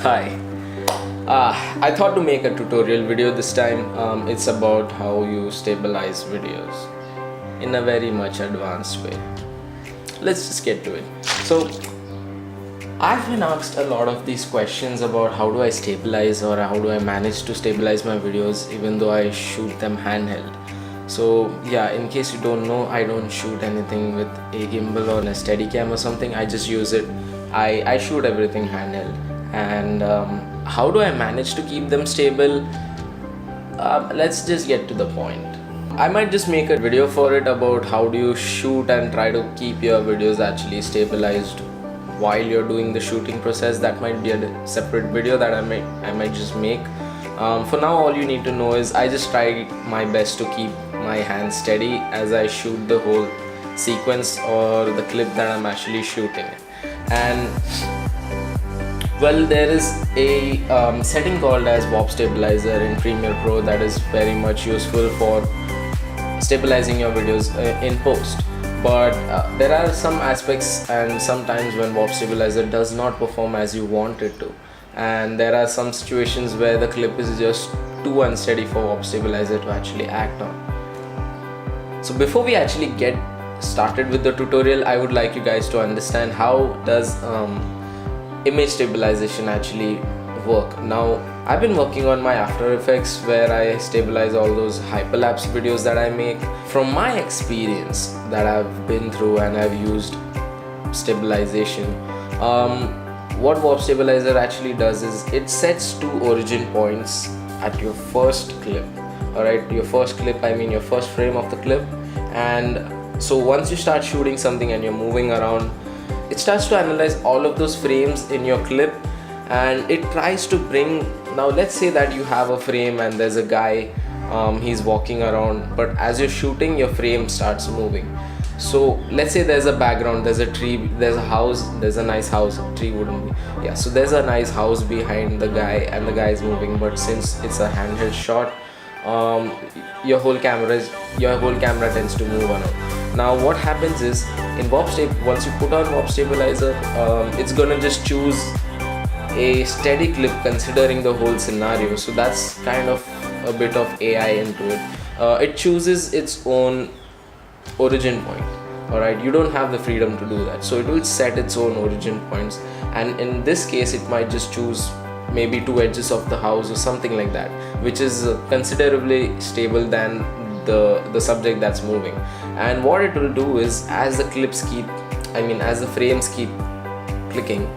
Hi. I thought to make a tutorial video this time. It's about how you stabilize videos in a very much advanced way. Let's just get to it. So I've been asked a lot of these questions about how do I stabilize or how do I manage to stabilize my videos even though I shoot them handheld. So yeah, in case you don't know, I don't shoot anything with a gimbal or a steady cam or something. I just use it. I shoot everything handheld. And how do I manage to keep them stable? Let's just get to the point. I might just make a video for it about how do you shoot and try to keep your videos actually stabilized while you're doing the shooting process. That might be a separate video that I might just make. For now, all you need to know is I just try my best to keep my hands steady as I shoot the whole sequence or the clip that I'm actually shooting. And well, there is a setting called as Warp Stabilizer in Premiere Pro that is very much useful for stabilizing your videos in post. But there are some aspects and sometimes when Warp Stabilizer does not perform as you want it to. And there are some situations where the clip is just too unsteady for Warp Stabilizer to actually act on. So before we actually get started with the tutorial, I would like you guys to understand how does image stabilization actually work. Now I've been working on my After Effects where I stabilize all those hyperlapse videos that I make. From my experience that I've been through and I've used stabilization, what Warp Stabilizer actually does is it sets two origin points at your first clip. Alright, your first clip, I mean your first frame of the clip. And so once you start shooting something and you're moving around, it starts to analyze all of those frames in your clip and it tries to bring, now let's say that you have a frame and there's a guy, he's walking around, but as you're shooting your frame starts moving. So let's say there's a background, there's a tree, there's a house, there's a nice house, tree wouldn't be, yeah, so there's a nice house behind the guy and the guy is moving, but since it's a handheld shot, your whole camera tends to move around. Now what happens is in once you put on Warp Stabilizer, it's gonna just choose a steady clip considering the whole scenario. So that's kind of a bit of AI into it. It chooses its own origin point. Alright, you don't have the freedom to do that. So it will set its own origin points, and in this case it might just choose maybe two edges of the house or something like that, which is considerably stable than the subject that's moving. And what it will do is as the frames keep clicking,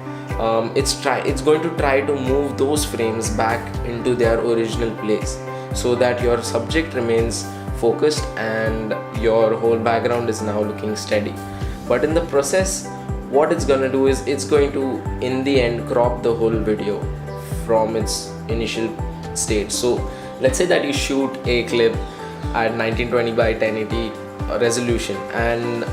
it's going to try to move those frames back into their original place so that your subject remains focused and your whole background is now looking steady. But in the process, what it's going to do is it's going to in the end crop the whole video from its initial state. So let's say that you shoot a clip at 1920 by 1080 resolution, and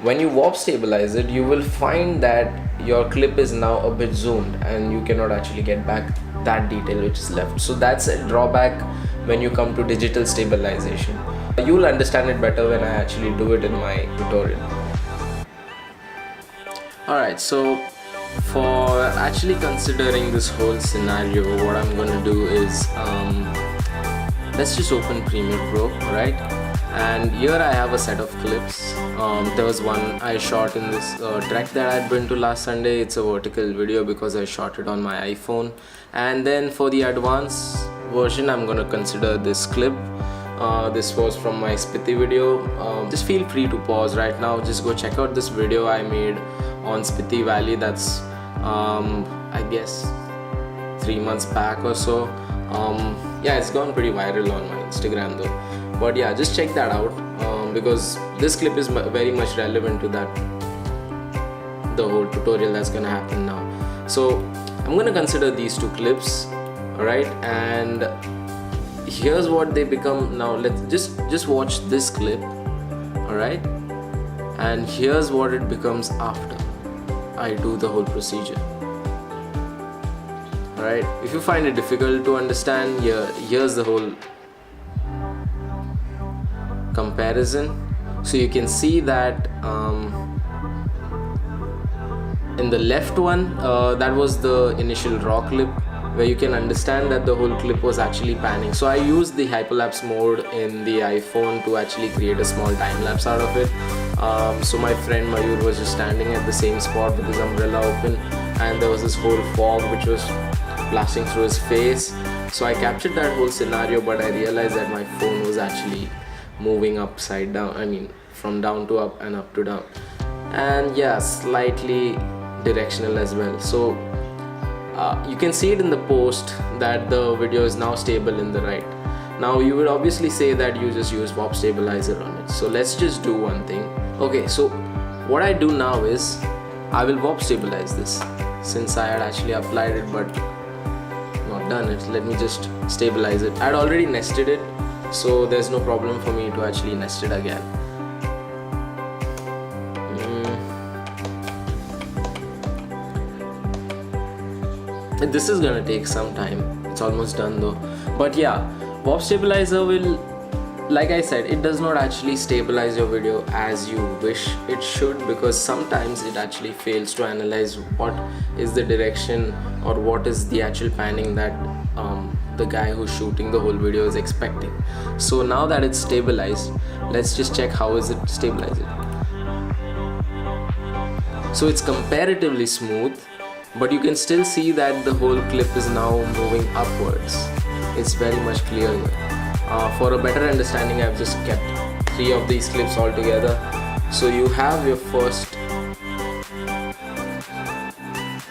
when you Warp Stabilize it, you will find that your clip is now a bit zoomed and you cannot actually get back that detail which is left. So that's a drawback when you come to digital stabilization. You'll understand it better when I actually do it in my tutorial. Alright, so for actually considering this whole scenario, what I'm going to do is let's just open Premiere Pro, right? And here I have a set of clips. There was one I shot in this trek that I'd been to last Sunday. It's a vertical video because I shot it on my iPhone. And then for the advanced version, I'm going to consider this clip. This was from my Spiti video. Just feel free to pause right now. Just go check out this video I made on Spiti Valley. That's I guess 3 months back or so. Yeah, it's gone pretty viral on my Instagram though. But yeah, just check that out because this clip is very much relevant to the whole tutorial that's gonna happen now. So I'm gonna consider these two clips, alright, and here's what they become. Now let's just watch this clip, alright, and here's what it becomes after I do the whole procedure. Alright, if you find it difficult to understand, here's the whole comparison. So you can see that in the left one, that was the initial raw clip, where you can understand that the whole clip was actually panning. So I used the hyperlapse mode in the iPhone to actually create a small time lapse out of it. So my friend Mayur was just standing at the same spot with his umbrella open, and there was this whole fog which was blasting through his face. So I captured that whole scenario, but I realized that my phone was actually moving upside down, I mean from down to up and up to down, and yeah, slightly directional as well. So you can see it in the post that the video is now stable in the right. Now you would obviously say that you just use Warp Stabilizer on it, so let's just do one thing. Okay, so what I do now is I will Warp Stabilize this, since I had actually applied it but not done it. Let me just stabilize it. I had already nested it, so there's no problem for me to actually nest it again. This is gonna take some time. It's almost done though. But yeah, Warp Stabilizer will, like I said, it does not actually stabilize your video as you wish it should, because sometimes it actually fails to analyze what is the direction or what is the actual panning that the guy who's shooting the whole video is expecting. So now that it's stabilized, let's just check how is it stabilizing. So it's comparatively smooth, but you can still see that the whole clip is now moving upwards. It's very much clear here. For a better understanding, I've just kept 3 of these clips all together. So you have your first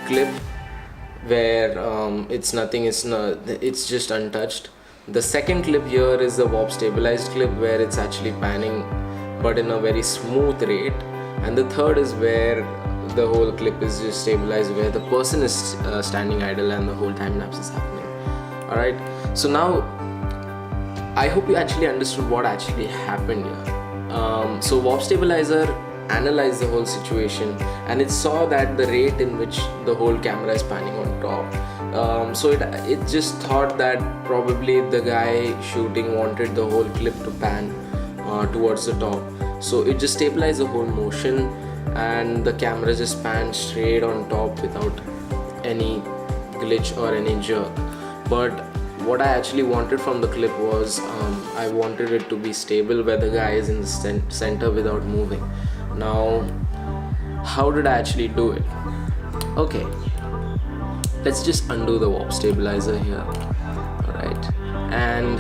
clip where it's just untouched. The second clip here is the Warp Stabilized clip, where it's actually panning but in a very smooth rate. And the third is where the whole clip is just stabilized, where the person is standing idle and the whole time lapse is happening. Alright, so now I hope you actually understood what actually happened here. So Warp Stabilizer analyzed the whole situation, and it saw that the rate in which the whole camera is panning on top. So it just thought that probably the guy shooting wanted the whole clip to pan towards the top. So it just stabilized the whole motion, and the camera just panned straight on top without any glitch or any jerk. But what I actually wanted from the clip was I wanted it to be stable, where the guy is in the center without moving. Now, how did I actually do it? Okay, let's just undo the Warp Stabilizer here. Alright, and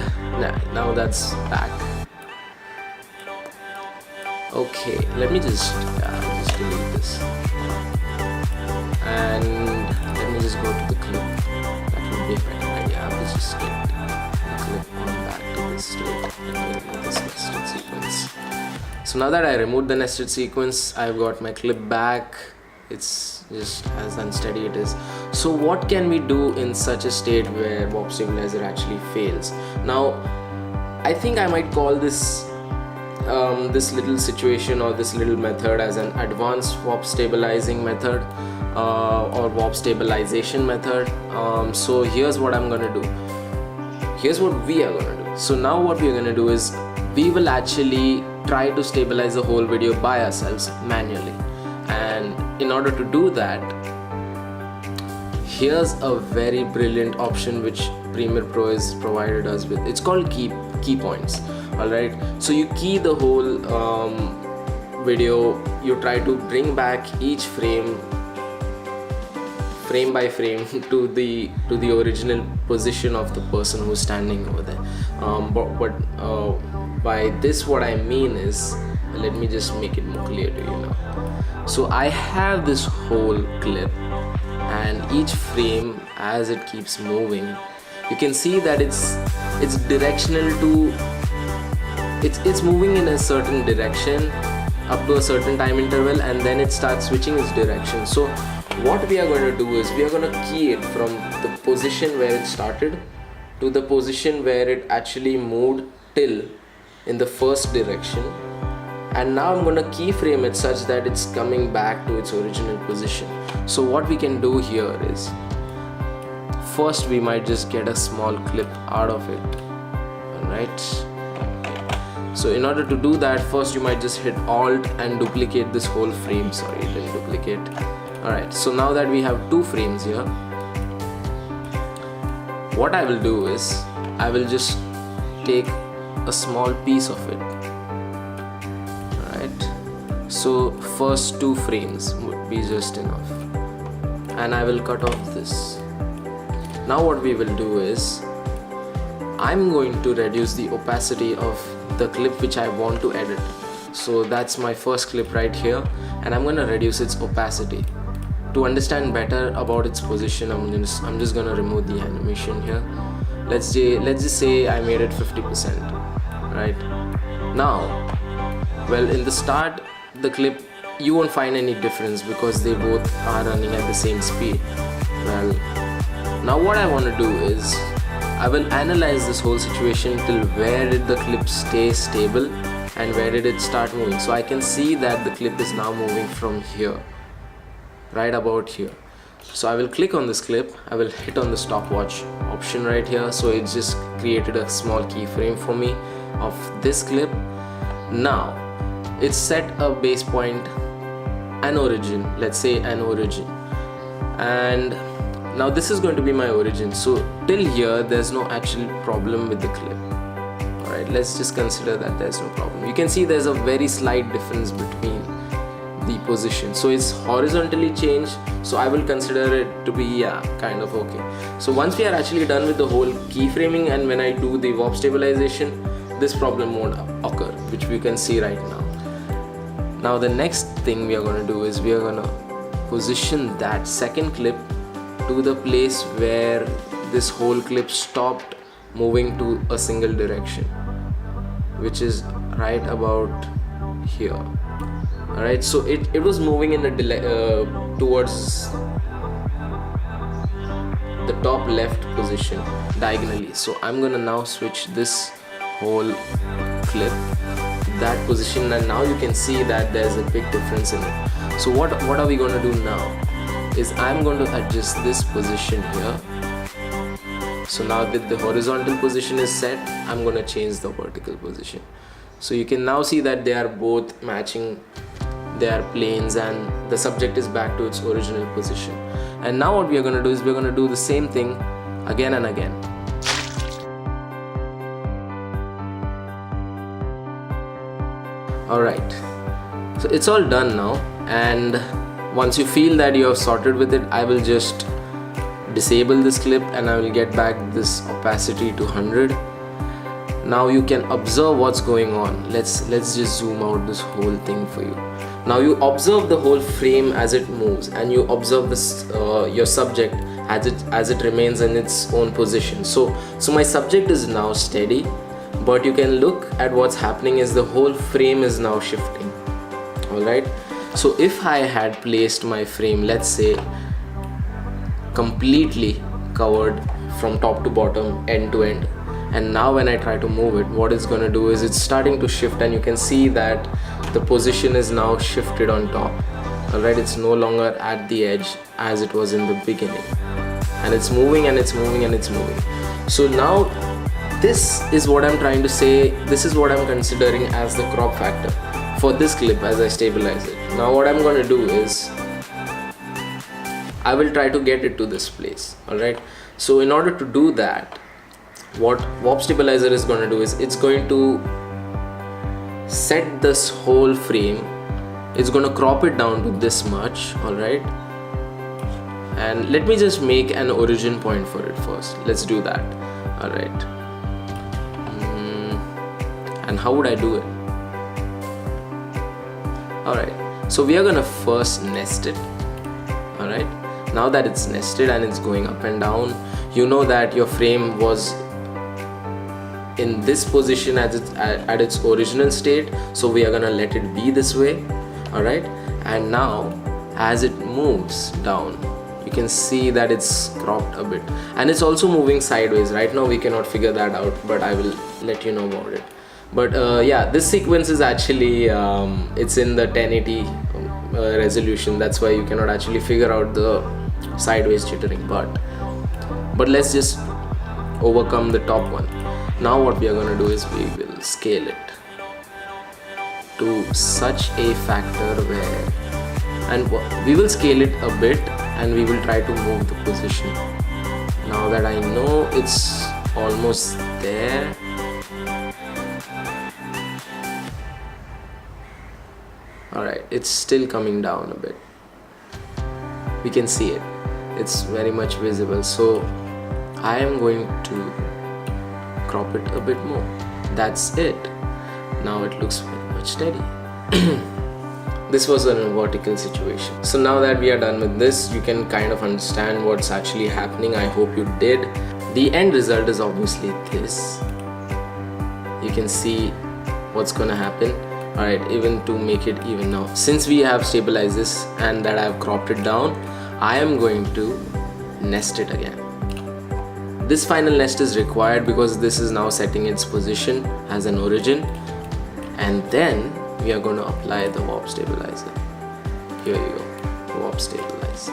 now that's back. Okay, let me just delete this, and let me just go to the clip. That would be a better idea. I will just get the clip on back to this state and remove this nested sequence. So now that I removed the nested sequence, I've got my clip back. It's just as unsteady it is. So what can we do in such a state where Warp Stabilizer actually fails? Now, I think I might call this this little situation or this little method as an advanced Warp Stabilizing method or Warp Stabilization method. So here's what I'm gonna do. Here's what we are gonna do. So now what we're gonna do is we will actually try to stabilize the whole video by ourselves manually. And in order to do that, here's a very brilliant option which Premiere Pro has provided us with. It's called key points. Alright, so you key the whole video. You try to bring back each frame by frame to the original position of the person who's standing over there. But by this, what I mean is, let me just make it more clear to you now. So I have this whole clip, and each frame, as it keeps moving, you can see that it's directional to it's moving in a certain direction up to a certain time interval, and then it starts switching its direction. So what we are going to do is we are going to key it from the position where it started to the position where it actually moved till in the first direction, and now I'm going to keyframe it such that it's coming back to its original position. So what we can do here is, first we might just get a small clip out of it. Alright, so in order to do that, first you might just hit Alt and duplicate this whole frame. Sorry, it didn't duplicate. Alright, so now that we have 2 frames here, what I will do is I will just take a small piece of it. Alright, so first 2 frames would be just enough, and I will cut off this. Now what we will do is I'm going to reduce the opacity of the clip which I want to edit. So that's my first clip right here, and I'm going to reduce its opacity. To understand better about its position, I'm just going to remove the animation here. Let's just say I made it 50%. Right now, well, in the start the clip you won't find any difference because they both are running at the same speed. Well, now what I want to do is I will analyze this whole situation till where did the clip stay stable and where did it start moving. So I can see that the clip is now moving from here, right about here. So I will click on this clip, I will hit on the stopwatch option right here. So it just created a small keyframe for me of this clip. Now it's set a base point, an origin, let's say an origin, and now this is going to be my origin. So till here there's no actual problem with the clip. Alright, let's just consider that there's no problem. You can see there's a very slight difference between the position, so it's horizontally changed, so I will consider it to be kind of okay. So once we are actually done with the whole keyframing, and when I do the warp stabilization, this problem won't occur, which we can see right now. Now the next thing we are going to do is we are going to position that second clip to the place where this whole clip stopped moving to a single direction, which is right about here. Alright, so it was moving in a towards the top left position diagonally. So I'm gonna now switch this whole clip to that position, and now you can see that there's a big difference in it. So what are we going to do now is I'm going to adjust this position here. So now that the horizontal position is set, I'm going to change the vertical position. So you can now see that they are both matching. They are planes and the subject is back to its original position. And now what we are going to do is we're going to do the same thing again and again. Alright, so it's all done now, and once you feel that you have sorted with it, I will just disable this clip and I will get back this opacity to 100. Now you can observe what's going on. Let's just zoom out this whole thing for you. Now you observe the whole frame as it moves, and you observe this your subject as it remains in its own position. So my subject is now steady, but you can look at what's happening is the whole frame is now shifting. Alright, so if I had placed my frame, let's say, completely covered from top to bottom, end to end, and now when I try to move it, what it's going to do is it's starting to shift, and you can see that the position is now shifted on top. Alright, it's no longer at the edge as it was in the beginning, and it's moving and it's moving and it's moving. So now this is what I'm trying to say, this is what I'm considering as the crop factor for this clip as I stabilize it. Now what I'm going to do is I will try to get it to this place. Alright, so in order to do that, what Warp Stabilizer is going to do is it's going to set this whole frame, it's going to crop it down to this much. Alright, and let me just make an origin point for it first. Let's do that. Alright, and how would I do it? Alright, so we are gonna first nest it. Alright, now that it's nested and it's going up and down, you know that your frame was in this position at its original state, so we are gonna let it be this way. Alright, and now as it moves down, you can see that it's cropped a bit, and it's also moving sideways. Right now we cannot figure that out, but I will let you know about it. But yeah, this sequence is actually it's in the 1080 resolution, that's why you cannot actually figure out the sideways jittering, but let's just overcome the top one. Now what we are going to do is we will scale it to such a factor where and we will scale it a bit and we will try to move the position. Now that I know it's almost there, alright, it's still coming down a bit. We can see it, it's very much visible, so I am going to crop it a bit more. That's it. Now it looks very much steady. This was a vertical situation. So now that we are done with this, you can kind of understand what's actually happening. I hope you did. The end result is obviously this. You can see what's gonna happen. Alright, even to make it even now, since we have stabilized this and that I have cropped it down, I am going to nest it again. This final nest is required because this is now setting its position as an origin, and then we are going to apply the warp stabilizer. Here you go, warp stabilize.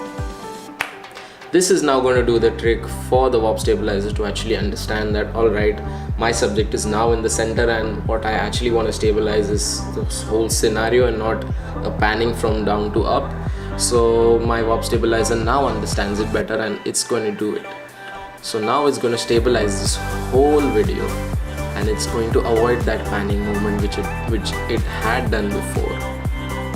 This is now going to do the trick for the warp stabilizer to actually understand that alright, my subject is now in the center and what I actually want to stabilize is this whole scenario and not a panning from down to up. So my warp stabilizer now understands it better and it's going to do it. So now it's going to stabilize this whole video and it's going to avoid that panning movement which it had done before.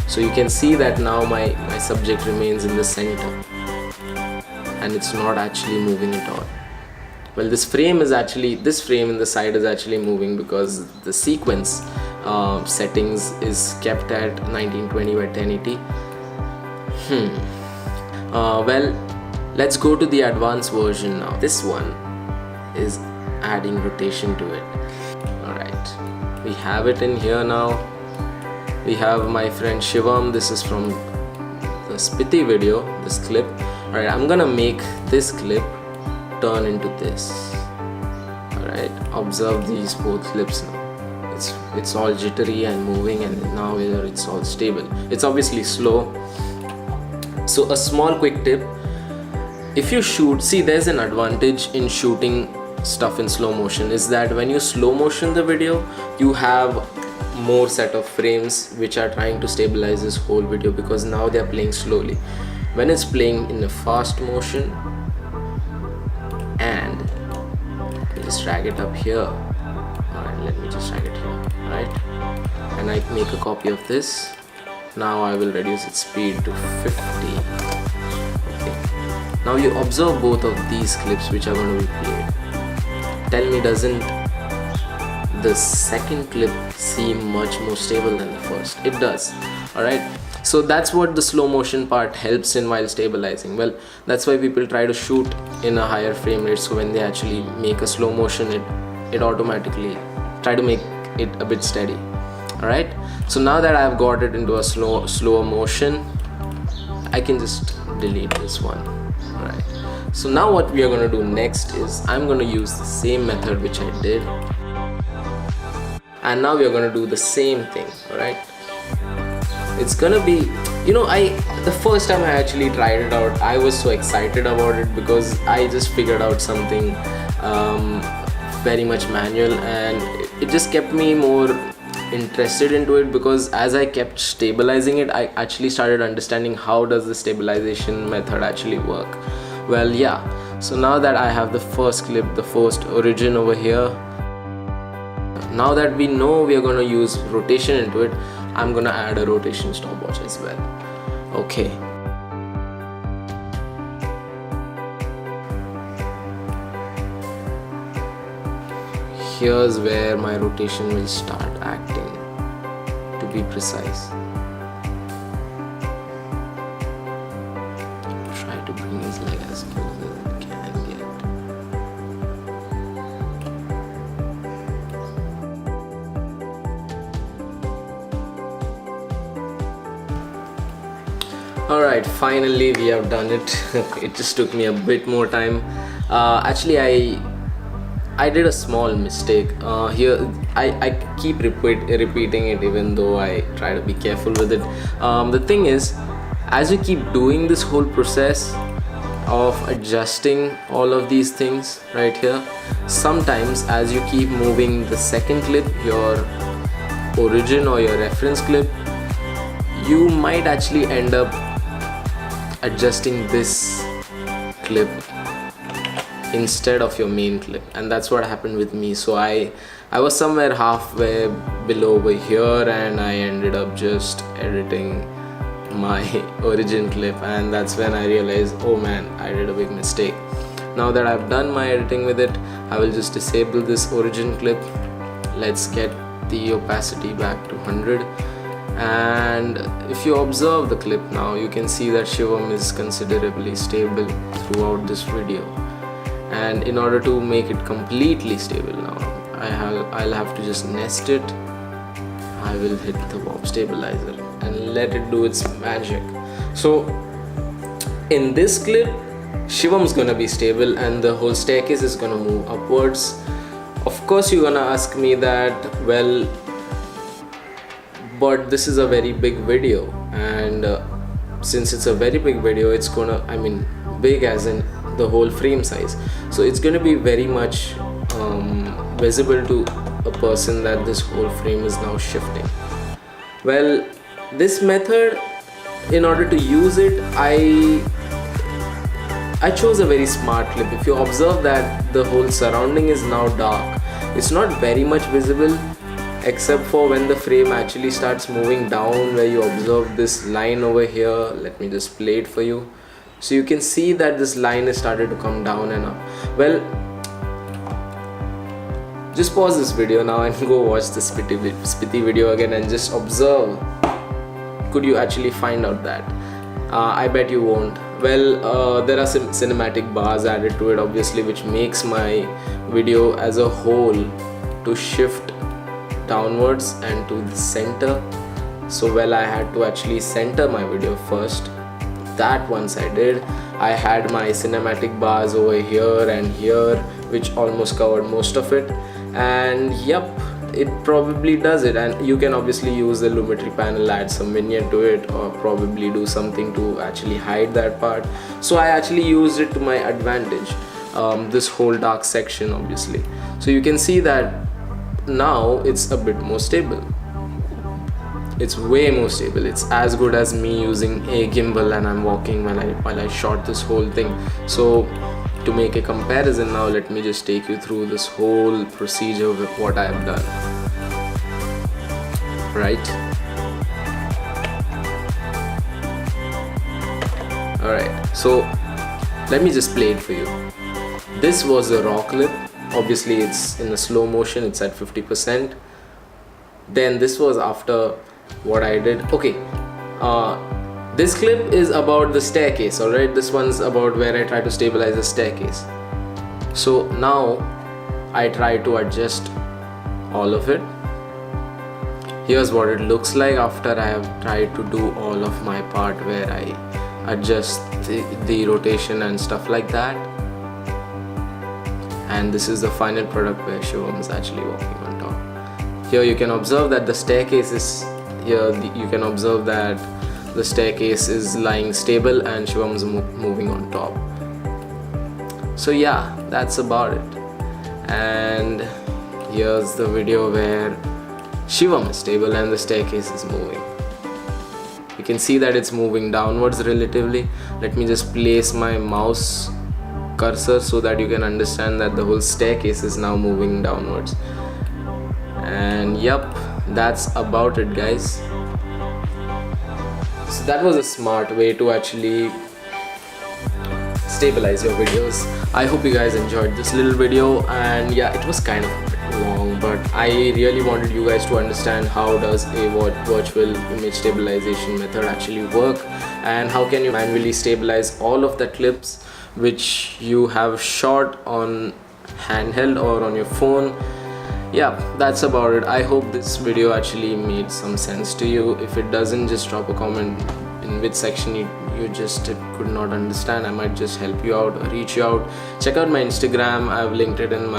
So you can see that now my subject remains in the center and it's not actually moving at all. Well, this frame in the side is actually moving because the sequence settings is kept at 1920 by 1080. Well, let's go to the advanced version now. This one is adding rotation to it. Alright, we have it in here now. We have my friend Shivam. This is from the Spiti video, this clip. Alright, I'm gonna make this clip turn into this. Alright, observe these both clips now. It's all jittery and moving, and now here it's all stable. It's obviously slow. So a small quick tip, if you shoot, see there's an advantage in shooting stuff in slow motion is that when you slow motion the video, you have more set of frames which are trying to stabilize this whole video because now they're playing slowly. When it's playing in a fast motion, and let me just drag it up here. Alright, let me just drag it here. Alright, and I make a copy of this. Now I will reduce its speed to 50. Now you observe both of these clips which are going to be played. Tell me, doesn't the second clip seem much more stable than the first? It does. Alright, so that's what the slow motion part helps in while stabilizing. Well, that's why people try to shoot in a higher frame rate, so when they actually make a slow motion, it automatically try to make it a bit steady. Alright, so now that I've got it into a slower motion, I can just delete this one. Alright, so now what we are going to do next is I'm going to use the same method which I did, and now we are going to do the same thing. Alright, it's gonna be, the first time I actually tried it out, I was so excited about it because I just figured out something very much manual, and it just kept me more interested into it because as I kept stabilizing it, I actually started understanding how does the stabilization method actually work. Well, yeah, so now that I have the first clip, the first origin over here, now that we know we are going to use rotation into it, I'm going to add a rotation stopwatch as well. Okay, here's where my rotation will start acting, to be precise. Try to bring his leg as close as I can get. Alright, finally we have done it. It just took me a bit more time. Actually, I did a small mistake here. I keep repeating it even though I try to be careful with it. The thing is, as you keep doing this whole process of adjusting all of these things right here, sometimes as you keep moving the second clip, your origin or your reference clip, you might actually end up adjusting this clip instead of your main clip, and that's what happened with me. So I was somewhere halfway below over here, and I ended up just editing my origin clip, and that's when I realized, oh man, I did a big mistake. Now that I've done my editing with it, I will just disable this origin clip. Let's get the opacity back to 100, and if you observe the clip now, you can see that Shivam is considerably stable throughout this video. And in order to make it completely stable now, I'll have to just nest it. I will hit the Warp Stabilizer and let it do its magic. So in this clip, Shivam's gonna be stable and the whole staircase is gonna move upwards. Of course you're gonna ask me that, well, but this is a very big video, and since it's a very big video, it's gonna, I mean big as in the whole frame size, so it's going to be very much visible to a person that this whole frame is now shifting. Well, this method, in order to use it, I chose a very smart clip. If you observe that the whole surrounding is now dark, it's not very much visible except for when the frame actually starts moving down, where you observe this line over here. Let me just play it for you. So you can see that this line has started to come down and up. Well, just pause this video now and go watch the spitty video again and just observe. Could you actually find out that? I bet you won't. Well, there are some cinematic bars added to it, obviously, which makes my video as a whole to shift downwards and to the center. So well, I had to actually center my video first. That once I did, I had my cinematic bars over here and here, which almost covered most of it, and yep, it probably does it. And you can obviously use the Lumetri panel, add some vignette to it, or probably do something to actually hide that part. So I actually used it to my advantage, this whole dark section obviously. So you can see that now it's a bit more stable. It's way more stable. It's as good as me using a gimbal and I'm walking while I shot this whole thing. So to make a comparison now, let me just take you through this whole procedure with what I have done. Right? Alright, so let me just play it for you. This was a raw clip. Obviously it's in a slow motion, it's at 50%. Then this was after what I did. Okay, this clip is about the staircase, alright? This one's about where I try to stabilize the staircase. So now I try to adjust all of it. Here's what it looks like after I have tried to do all of my part where I adjust the rotation and stuff like that. And this is the final product where Shivam is actually walking on top. Here you can observe that the staircase is you can observe that the staircase is lying stable and Shivam is moving on top. So yeah, that's about it. And here's the video where Shivam is stable and the staircase is moving. You can see that it's moving downwards relatively. Let me just place my mouse cursor so that you can understand that the whole staircase is now moving downwards. And yep, that's about it, guys. So that was a smart way to actually stabilize your videos. I hope you guys enjoyed this little video, and yeah, it was kind of a bit long, but I really wanted you guys to understand how does a virtual image stabilization method actually work, and how can you manually stabilize all of the clips which you have shot on handheld or on your phone. Yeah, that's about it. I hope this video actually made some sense to you. If it doesn't, just drop a comment in which section you just could not understand. I might just help you out or reach you out. Check out my Instagram. I've linked it in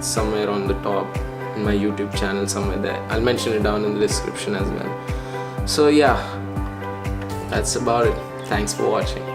somewhere on the top in my YouTube channel, somewhere there. I'll mention it down in the description as well. So yeah, that's about it. Thanks for watching.